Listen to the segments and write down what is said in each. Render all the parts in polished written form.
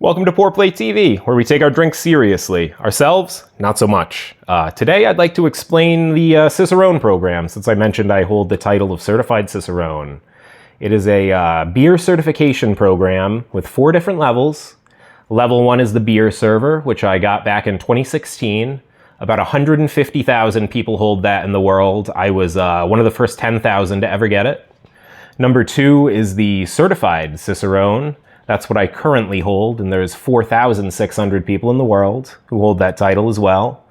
Welcome to Pourplaytv, where we take our drinks seriously. Ourselves, not so much. Today I'd like to explain the Cicerone program, since I mentioned I hold the title of Certified Cicerone. It is a beer certification program with 4 different levels. Level 1 is the beer server, which I got back in 2016. About 150,000 people hold that in the world. I was one of the first 10,000 to ever get it. Number 2 is the Certified Cicerone. That's what I currently hold, and there's 4,600 people in the world who hold that title as well.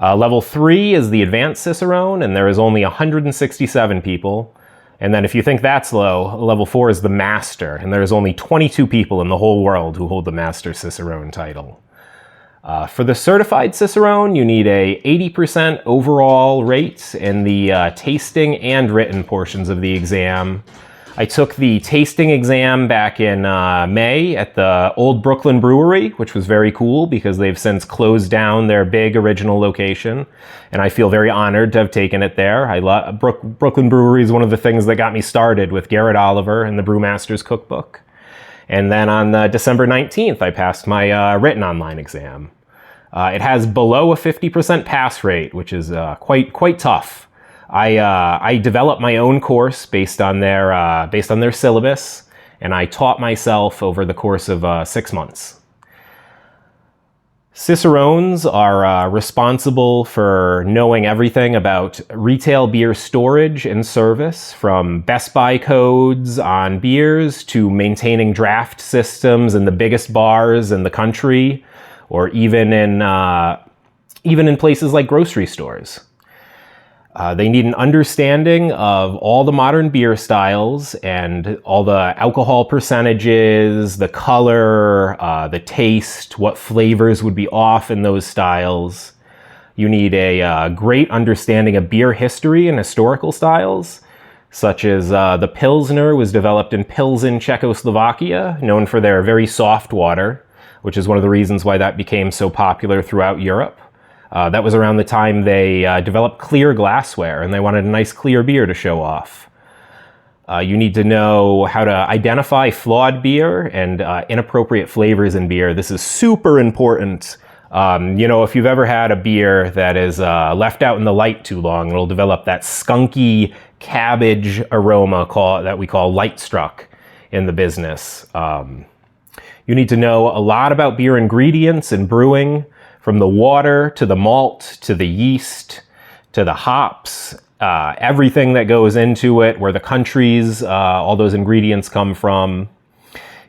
Level 3 is the Advanced Cicerone, and there is only 167 people. And then if you think that's low, level 4 is the Master, and there's only 22 people in the whole world who hold the Master Cicerone title. For the Certified Cicerone, you need a 80% overall rate in the tasting and written portions of the exam. I took the tasting exam back in May at the Old Brooklyn Brewery, which was very cool because they've since closed down their big original location, and I feel very honored to have taken it there. I love Brooklyn Brewery is one of the things that got me started with Garrett Oliver and the Brewmaster's Cookbook. And then on December 19th, I passed my written online exam. It has below a 50% pass rate, which is quite tough. I developed my own course based on their syllabus, and I taught myself over the course of 6 months. Cicerones are responsible for knowing everything about retail beer storage and service, from Best Buy codes on beers to maintaining draft systems in the biggest bars in the country, or even in places like grocery stores. They need an understanding of all the modern beer styles and all the alcohol percentages, the color, the taste, what flavors would be off in those styles. You need a great understanding of beer history and historical styles, such as the Pilsner was developed in Pilsen, Czechoslovakia, known for their very soft water, which is one of the reasons why that became so popular throughout Europe. That was around the time they developed clear glassware, and they wanted a nice clear beer to show off. You need to know how to identify flawed beer and inappropriate flavors in beer. This is super important. If you've ever had a beer that is left out in the light too long, it'll develop that skunky cabbage aroma that we call light struck in the business. You need to know a lot about beer ingredients and brewing, from the water to the malt to the yeast to the hops, everything that goes into it, where the countries, all those ingredients come from.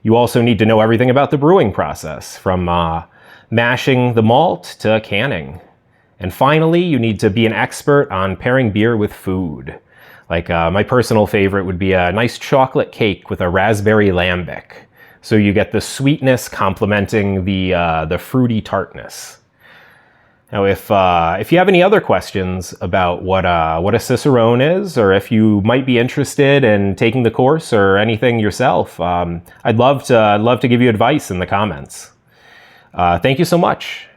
You also need to know everything about the brewing process, from mashing the malt to canning. And finally, you need to be an expert on pairing beer with food. Like my personal favorite would be a nice chocolate cake with a raspberry lambic. So you get the sweetness complementing the fruity tartness. Now, if you have any other questions about what a Cicerone is, or if you might be interested in taking the course or anything yourself, I'd love to give you advice in the comments. Thank you so much.